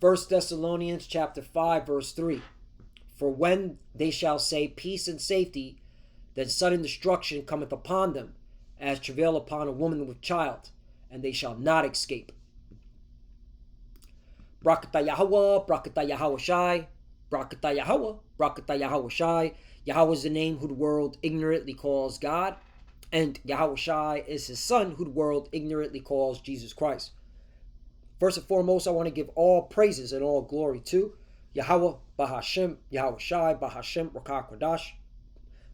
First Thessalonians chapter 5, verse 3. For when they shall say peace and safety, then sudden destruction cometh upon them, as travail upon a woman with child, and they shall not escape. Brakata Yahweh, Brakata Yahweh Shai, Brakata Yahweh, Brakata Yahweh Shai. Yahweh is the name who the world ignorantly calls God, and Yahweh Shai is his son who the world ignorantly calls Jesus Christ. First and foremost, I want to give all praises and all glory to Yahweh Bahashem, Yahweh Shai, Bahashem, Rakah Kodash.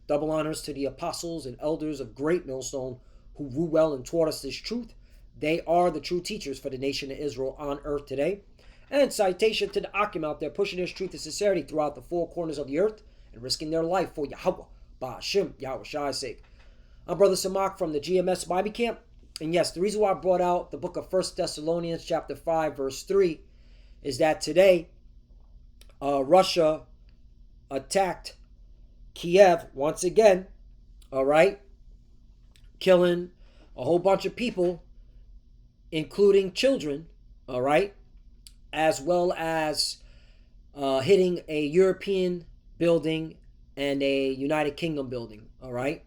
Double honors to the apostles and elders of Great Millstone who rule well and taught us this truth. They are the true teachers for the nation of Israel on earth today. And citation to the Akim out there pushing this truth and sincerity throughout the four corners of the earth and risking their life for Yahweh, Bahashem, Yahweh Shai's sake. I'm Brother Samak from the GMS Bible Camp. And yes, the reason why I brought out the book of 1 Thessalonians chapter 5, verse 3 is that today Russia attacked Kiev once again, all right, killing a whole bunch of people, including children, all right, as well as hitting a European building and a United Kingdom building, all right.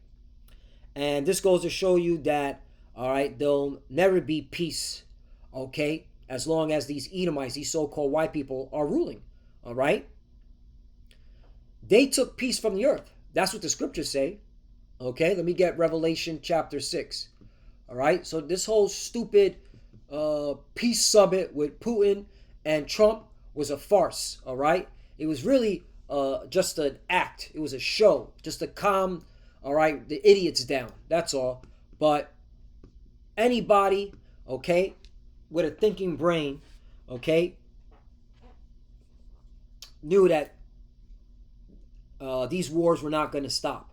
And this goes to show you that, all right, there'll never be peace, okay, as long as these Edomites, these so-called white people, are ruling, all right. They took peace from the earth. That's what the scriptures say. Okay, let me get Revelation chapter 6. All right, so this whole stupid peace summit with Putin and Trump was a farce. All right, it was really just an act. It was a show, just to calm, all right, the idiots down. That's all. But anybody, okay, with a thinking brain, okay, knew that these wars were not going to stop,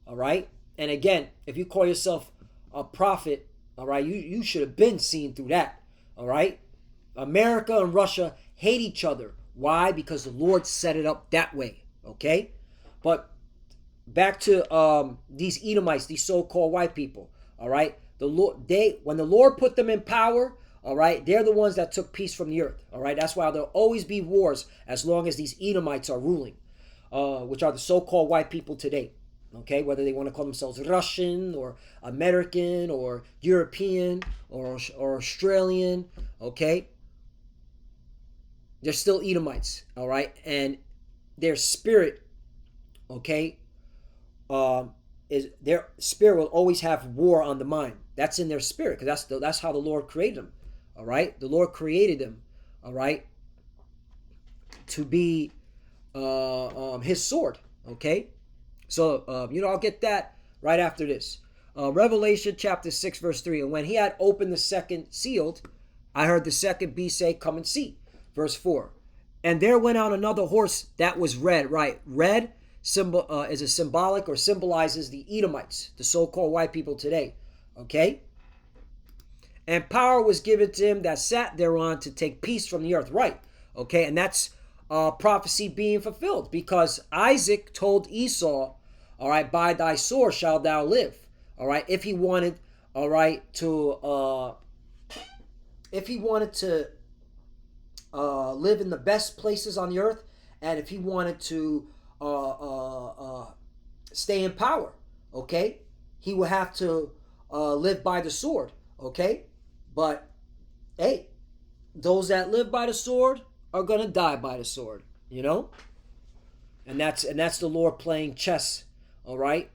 all right? And again, if you call yourself a prophet, all right, you should have been seen through that, all right? America and Russia hate each other. Why? Because the Lord set it up that way, okay? But back to these Edomites, these so-called white people, all right? When the Lord put them in power, all right, they're the ones that took peace from the earth, all right? That's why there'll always be wars as long as these Edomites are ruling. Which are the so-called white people today, okay? Whether they want to call themselves Russian or American or European or Australian, okay? They're still Edomites, all right? And their spirit, okay, is their spirit will always have war on the mind. That's in their spirit because that's how the Lord created them, all right? The Lord created them, all right, to be his sword, okay? So, I'll get that right after this. Revelation chapter 6, verse 3. And when he had opened the second sealed, I heard the second beast say, come and see. Verse 4. And there went out another horse that was red, right? Red is a symbolic or symbolizes the Edomites, the so-called white people today, okay? And power was given to him that sat thereon to take peace from the earth, right? Okay, and that's prophecy being fulfilled because Isaac told Esau, all right, by thy sword shalt thou live, all right, if he wanted, all right, to live in the best places on the earth, and if he wanted to stay in power, okay, he would have to live by the sword, okay. But hey, those that live by the sword are going to die by the sword, and that's the Lord playing chess, all right,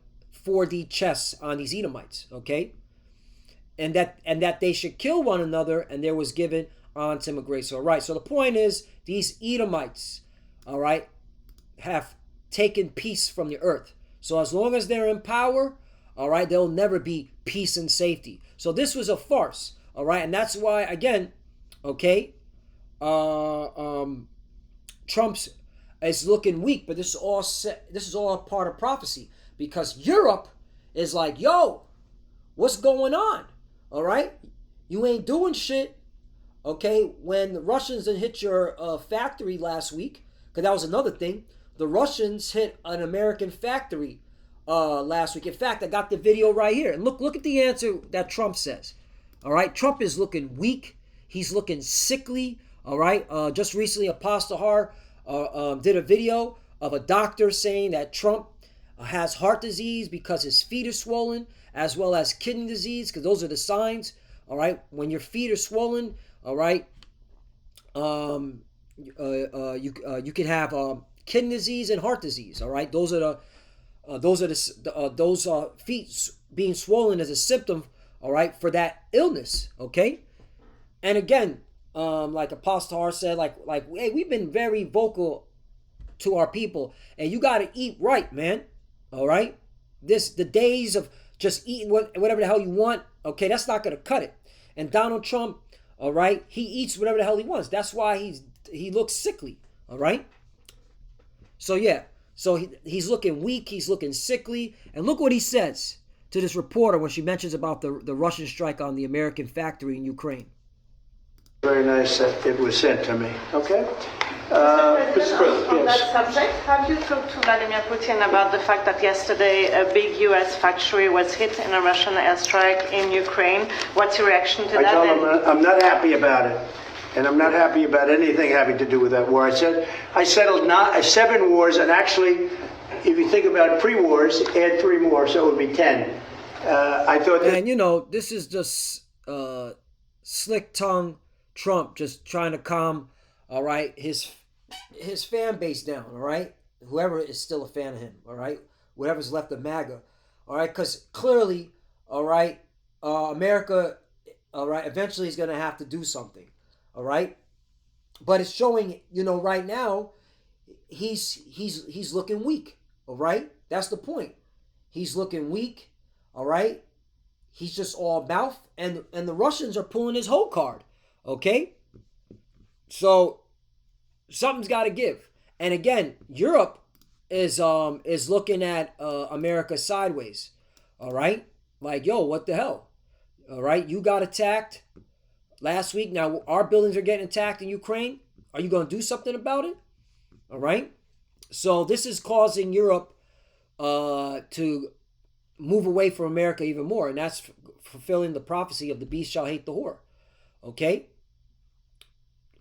4D chess on these Edomites, okay, and that they should kill one another, and there was given unto him a grace. All right, so the point is these Edomites, all right, have taken peace from the earth. So as long as they're in power, all right, there'll never be peace and safety. So this was a farce, all right, and that's why, again, okay, Trump's is looking weak, but this is all part of prophecy because Europe is like, yo, what's going on? All right, you ain't doing shit. Okay, when the Russians hit your factory last week, because that was another thing, the Russians hit an American factory last week. In fact, I got the video right here, and look at the answer that Trump says. All right, Trump is looking weak. He's looking sickly. All right. Just recently, Apostle Har did a video of a doctor saying that Trump has heart disease because his feet are swollen, as well as kidney disease, because those are the signs. All right. When your feet are swollen, all right, you can have kidney disease and heart disease. All right. Those feet being swollen is a symptom. All right, for that illness. Okay. And again, like Apostle Har said, hey, we've been very vocal to our people, and you got to eat right, man. All right, the days of just eating whatever the hell you want. Okay, that's not gonna cut it. And Donald Trump, all right, he eats whatever the hell he wants. That's why he looks sickly. All right. So yeah, so he's looking weak. He's looking sickly. And look what he says to this reporter when she mentions about the Russian strike on the American factory in Ukraine. Very nice that it was sent to me. Okay. Mr. President, on that subject, have you talked to Vladimir Putin about the fact that yesterday a big U.S. factory was hit in a Russian airstrike in Ukraine? What's your reaction to that? I told him I'm not happy about it, and I'm not happy about anything having to do with that war. I settled 7 wars, and actually, if you think about pre-wars, add 3 more, so it would be 10. I thought that, and this is just slick tongue Trump just trying to calm, all right, his fan base down, all right? Whoever is still a fan of him, all right? Whatever's left of MAGA, all right? Because clearly, all right, America, all right, eventually is going to have to do something, all right? But it's showing, right now, he's looking weak, all right? That's the point. He's looking weak, all right? He's just all mouth, and the Russians are pulling his whole card, okay? So something's got to give. And again, Europe is looking at America sideways. All right? Like, yo, what the hell? All right? You got attacked last week. Now our buildings are getting attacked in Ukraine. Are you going to do something about it? All right? So this is causing Europe to move away from America even more, and that's fulfilling the prophecy of the beast shall hate the whore. Okay?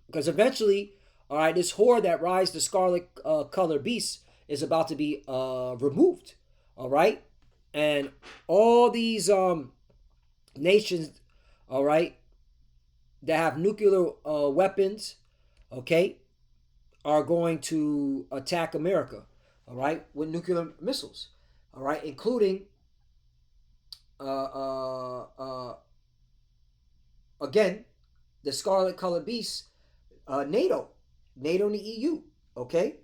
Because eventually, all right, this whore that rides the scarlet colored beast is about to be removed. All right? And all these nations, all right, that have nuclear weapons, okay, are going to attack America, all right, with nuclear missiles, all right, including, again, the scarlet colored beast, NATO and the EU, okay?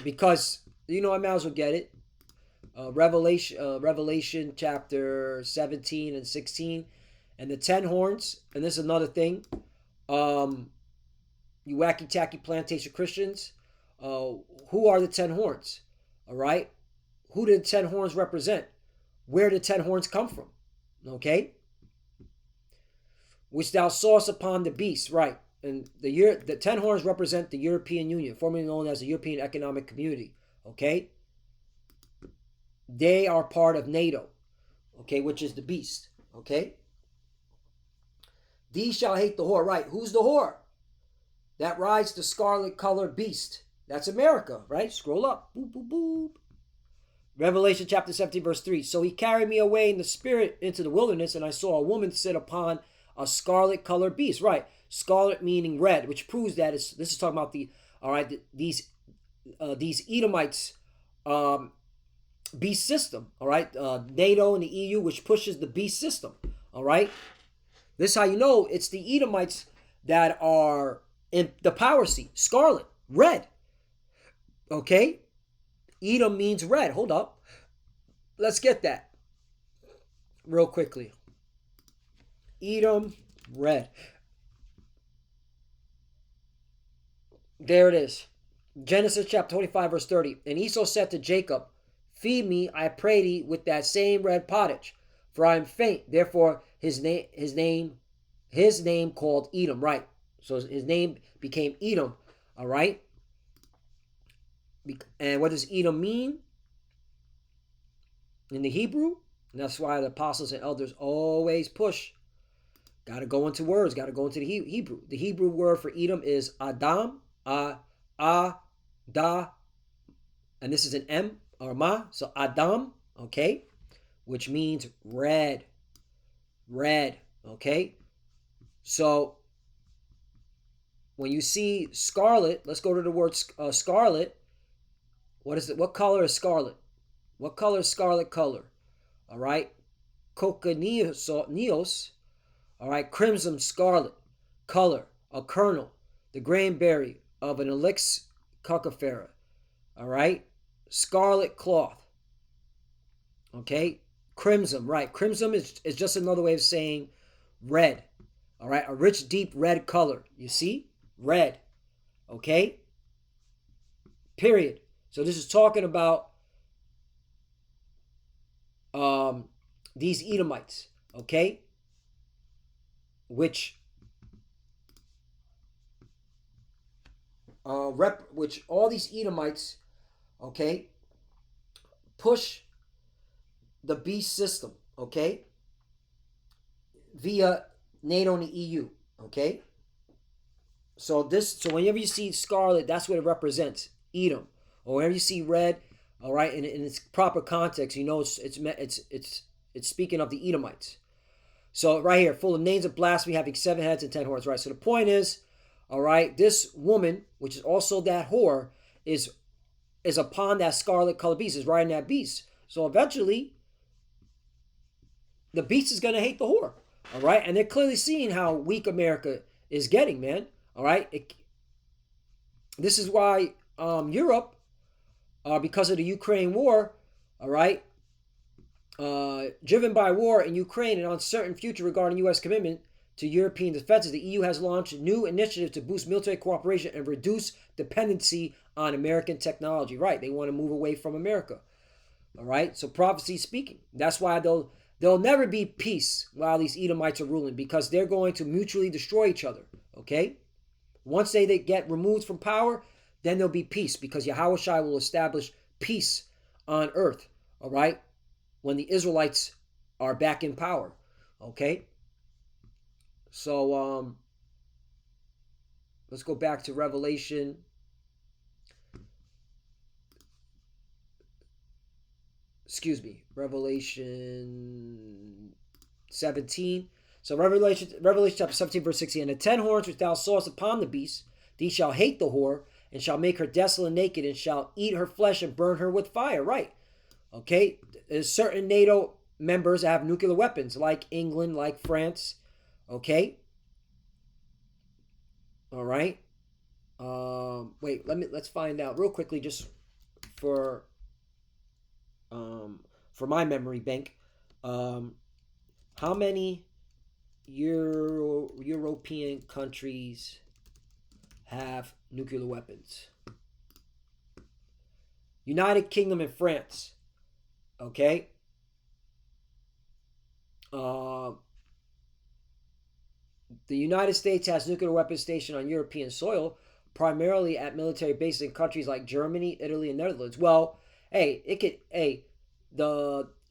Because, I might as well get it. Revelation chapter 17 and 16, and the 10 horns, and this is another thing, you wacky tacky plantation Christians, who are the 10 horns? All right? Who did 10 horns represent? Where did 10 horns come from? Okay? Which thou sawest upon the beast, right? And the 10 horns represent the European Union, formerly known as the European Economic Community. Okay? They are part of NATO, okay, which is the beast. Okay? These shall hate the whore, right? Who's the whore? That rides the scarlet colored beast. That's America, right? Scroll up. Boop, boop, boop. Revelation chapter 17, verse 3. So he carried me away in the spirit into the wilderness, and I saw a woman sit upon a scarlet colored beast. Right. Scarlet meaning red, which proves that this is talking about these Edomites beast system. All right. NATO and the EU, which pushes the beast system. All right. This is how you know it's the Edomites that are in the power seat. Scarlet, red. Okay? Edom means red. Hold up. Let's get that real quickly. Edom, red. There it is. Genesis chapter 25, verse 30. And Esau said to Jacob, feed me, I pray thee, with that same red pottage, for I am faint. Therefore his name called Edom, right? So his name became Edom, all right? And what does Edom mean in the Hebrew? And that's why the apostles and elders always push Got to go into words. Got to go into the Hebrew. The Hebrew word for Edom is Adam, Da, and this is an M or Ma, so Adam, okay, which means red, okay. So when you see scarlet, let's go to the word scarlet. What is it? What color is scarlet? What color is scarlet color? All right, cochineos. All right, crimson scarlet color, a kernel, the grainberry of an Ilex coccifera. All right, scarlet cloth. Okay, crimson, right? Crimson is just another way of saying red. All right, a rich, deep red color. You see? Red. Okay? Period. So this is talking about these Edomites. Okay? Which all these Edomites, okay, push the beast system, okay, via NATO and the EU, okay. So whenever you see scarlet, that's what it represents, Edom. Or whenever you see red, all right, in its proper context, you know it's speaking of the Edomites. So right here, full of names of blasphemy, having 7 heads and 10 horns, right? So the point is, all right, this woman, which is also that whore, is upon that scarlet colored beast, is riding that beast. So eventually, the beast is going to hate the whore, all right? And they're clearly seeing how weak America is getting, man, all right? This is why Europe, because of the Ukraine war, all right, driven by war in Ukraine and uncertain future regarding U.S. commitment to European defenses, the EU has launched new initiatives to boost military cooperation and reduce dependency on American technology. Right, they want to move away from America. All right, so prophecy speaking. That's why there'll never be peace while these Edomites are ruling, because they're going to mutually destroy each other. Okay, once they get removed from power, then there'll be peace, because Yahushua will establish peace on earth. All right, when the Israelites are back in power. Okay. So let's go back to Revelation. Revelation 17. So Revelation chapter 17, verse 16. And the 10 horns which thou sawest upon the beast, these shall hate the whore, and shall make her desolate and naked, and shall eat her flesh and burn her with fire. Right. Okay. There's certain NATO members that have nuclear weapons, like England, like France. Okay. All right. Let's find out real quickly, just for my memory bank. How many European countries have nuclear weapons? United Kingdom and France. Okay. The United States has nuclear weapons stationed on European soil, primarily at military bases in countries like Germany, Italy, and Netherlands. Well, the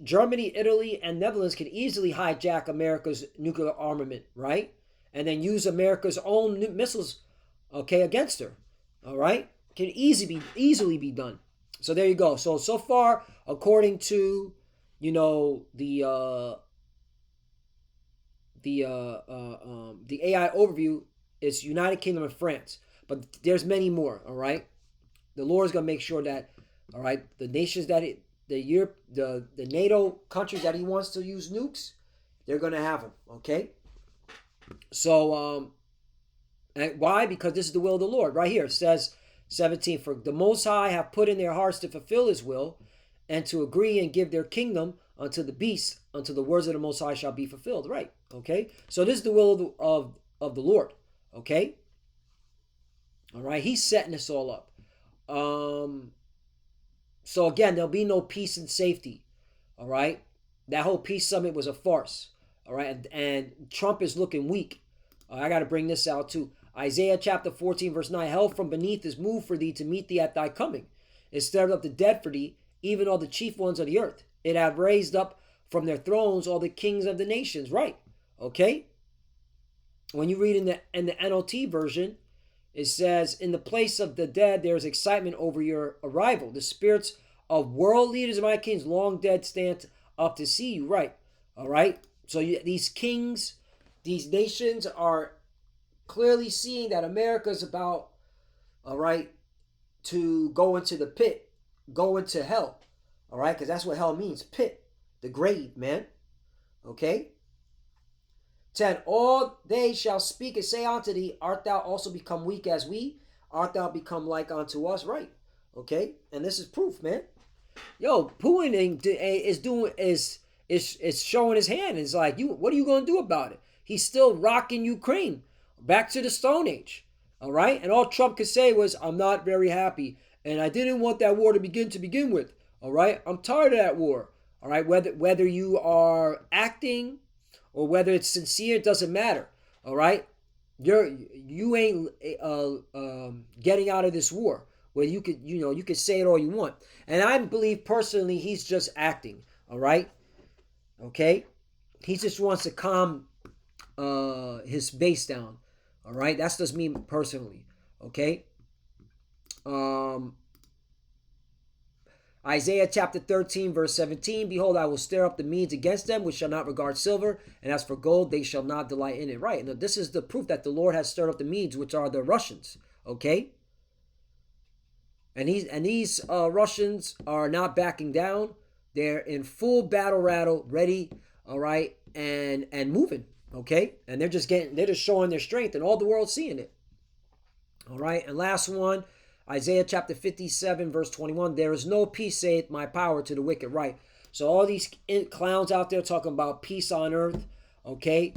Germany, Italy, and Netherlands can easily hijack America's nuclear armament, right? And then use America's own missiles, okay, against her. All right, can easily be done. So there you go. So far, according to the AI overview, is United Kingdom and France, but there's many more. All right, the Lord is gonna make sure that, all right, the nations that the NATO countries that He wants to use nukes, they're gonna have them. Okay, so and why? Because this is the will of the Lord. Right here it says 17, for the Most High have put in their hearts to fulfill His will, and to agree and give their kingdom unto the beast, until the words of the Most High shall be fulfilled. Right. Okay. So this is the will of the Lord. Okay. All right. He's setting this all up. So again, there'll be no peace and safety. All right. That whole peace summit was a farce. All right. And Trump is looking weak. I got to bring this out too. Isaiah chapter 14, verse 9. Hell from beneath is moved for thee to meet thee at thy coming. It stirred up the dead for thee, even all the chief ones of the earth. It hath raised up from their thrones all the kings of the nations. Right. Okay. when you read in the NLT version, it says, in the place of the dead, there is excitement over your arrival. The spirits of world leaders and my kings long dead stand up to see you. Right. All right. So these kings, these nations are clearly seeing that America is about, all right, to go into the pit, go into hell. All right. Because that's what hell means. Pit, the grave, man. Okay. 10. All they shall speak and say unto thee, art thou also become weak as we? Art thou become like unto us? Right. Okay. And this is proof, man. Yo, Putin is showing his hand. It's like, what are you going to do about it? He's still rocking Ukraine back to the Stone Age. All right. And all Trump could say was, I'm not very happy. And I didn't want that war to begin with. All right. I'm tired of that war. All right. Whether you are acting or whether it's sincere, it doesn't matter. All right, you ain't getting out of this war. Where you could say it all you want, and I believe personally he's just acting. All right, okay, he just wants to calm his base down. All right, that's just me personally. Okay, Isaiah chapter 13, verse 17, behold, I will stir up the Medes against them, which shall not regard silver, and as for gold, they shall not delight in it. Right, and this is the proof that the Lord has stirred up the Medes, which are the Russians, okay? And these Russians are not backing down. They're in full battle rattle, ready, all right, and moving, okay? And they're just showing their strength, and all the world's seeing it. All right, and last one, Isaiah chapter 57, verse 21, there is no peace, saith my power, to the wicked. Right. So all these clowns out there talking about peace on earth, okay?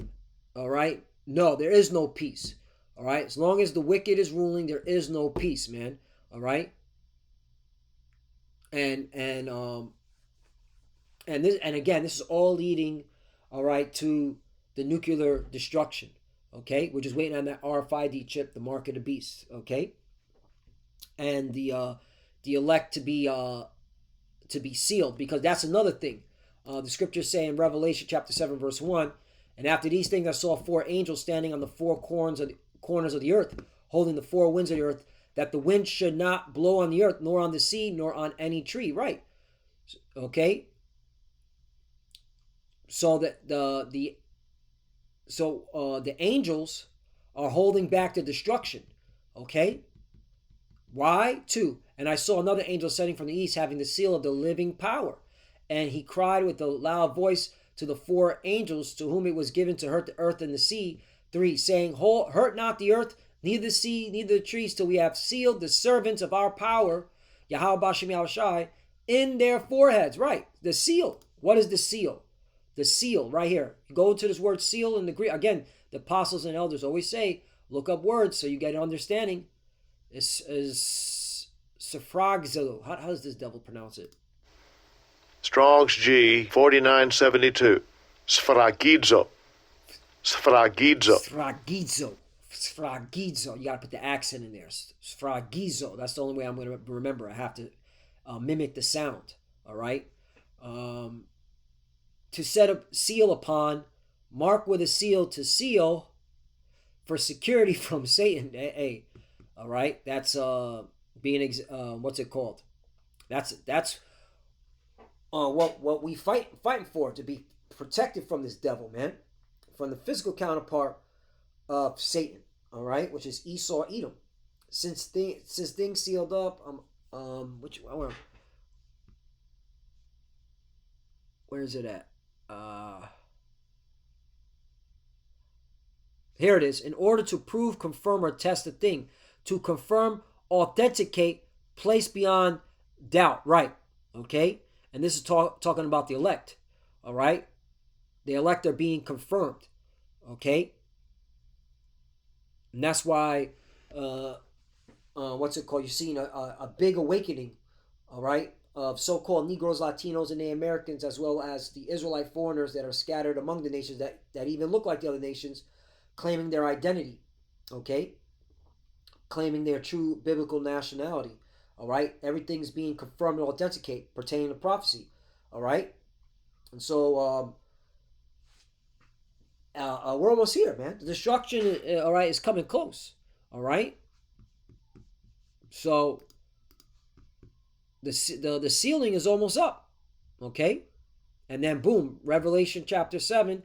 All right? No, there is no peace. All right? As long as the wicked is ruling, there is no peace, man. All right? And again, this is all leading, all right, to the nuclear destruction, okay? We're just waiting on that RFID chip, the mark of the beast, okay? And the elect to be sealed, because that's another thing. The scriptures say in Revelation chapter 7, verse 1, and after these things I saw 4 angels standing on the 4 corners of the earth, holding the 4 winds of the earth, that the wind should not blow on the earth, nor on the sea, nor on any tree. Right. Okay. So that the angels are holding back the destruction. Okay. Why? 2. And I saw another angel ascending from the east, having the seal of the living power. And he cried with a loud voice to the 4 angels to whom it was given to hurt the earth and the sea. 3, saying, hurt not the earth, neither the sea, neither the trees, till we have sealed the servants of our power, Yahweh Bashem Yahushai, in their foreheads. Right. The seal. What is the seal? The seal right here. Go to this word seal in the Greek. Again, the apostles and elders always say, look up words so you get an understanding. Is Sophragzo. How does this devil pronounce it? Strong's G 4972. Sphragizo. Sphragizo. You gotta put the accent in there. Sphragizo. That's the only way I'm gonna remember. I have to mimic the sound. All right. To set a seal upon, mark with a seal to seal for security from Satan. Hey. All right, that's being what's it called? That's what we fighting for, to be protected from this devil, man, from the physical counterpart of Satan. All right, which is Esau, Edom. Since things sealed up, where is it at? Here it is. In order to prove, confirm, or test a thing. To confirm, authenticate, place beyond doubt. Right. Okay. And this is talking about the elect. All right. The elect are being confirmed. Okay. And that's why, what's it called? You're seeing a big awakening. All right. Of so-called Negroes, Latinos, and Native Americans, as well as the Israelite foreigners that are scattered among the nations that even look like the other nations, claiming their identity. Okay. Claiming their true biblical nationality. All right. Everything's being confirmed and authenticated pertaining to prophecy. All right. And so we're almost here, man. The destruction, all right, is coming close. All right. So the sealing is almost up. Okay, and then boom, Revelation chapter 7.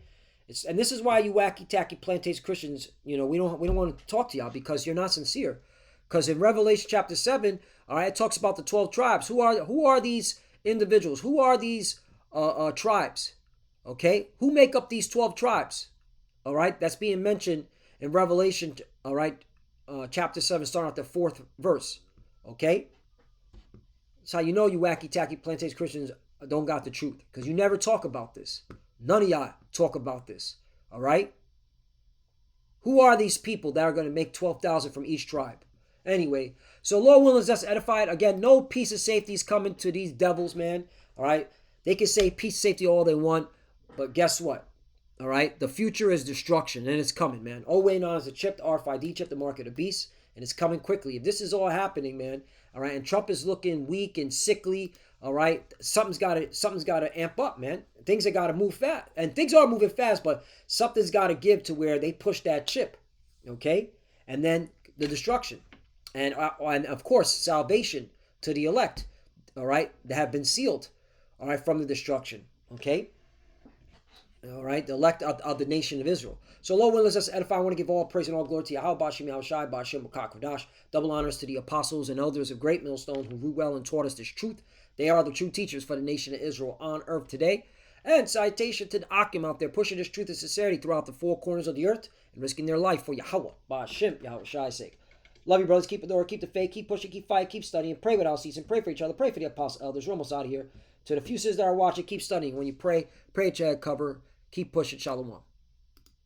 And this is why you wacky tacky plantation Christians, we don't want to talk to y'all, because you're not sincere. Because in Revelation chapter 7, all right, it talks about the 12 tribes. Who are these individuals? Who are these tribes? Okay, who make up these 12 tribes? All right, that's being mentioned in Revelation, all right, chapter 7, starting at the 4th verse. Okay, that's how you know you wacky tacky plantation Christians don't got the truth, because you never talk about this. None of y'all talk about this. All right, who are these people that are going to make 12,000 from each tribe? Anyway, so Lord willing, us edified. Again, no peace and safety is coming to these devils, man. All right, they can say peace and safety all they want, but guess what? All right, the future is destruction, and it's coming, man. All waiting on is the chip, the RFID chip, the mark of the beast, and it's coming quickly. If this is all happening, man, all right, and Trump is looking weak and sickly, all right, something's got to amp up, man. Things have got to move fast, and things are moving fast, but something's got to give to where they push that chip, okay, and then the destruction, and of course salvation to the elect, all right, that have been sealed, all right, from the destruction, okay. All right, the elect of the nation of Israel. So, Lord willing, let's edify. I want to give all praise and all glory to Yahweh, Bashim, Yahushai, Bashim, Makakwadash. Double honors to the apostles and elders of Great Millstone who ruled well and taught us this truth. They are the true teachers for the nation of Israel on earth today. And citation to the Akim out there pushing this truth and sincerity throughout the four corners of the earth and risking their life for Yahweh, Bashim, Yahushai's sake. Love you, brothers. Keep the door, keep the faith, keep pushing, keep fighting, keep studying. Pray without ceasing. Pray for each other. Pray for the apostles, elders. We're almost out of here. To the few sisters that are watching, keep studying. When you pray at your head cover. Keep pushing. Shalom.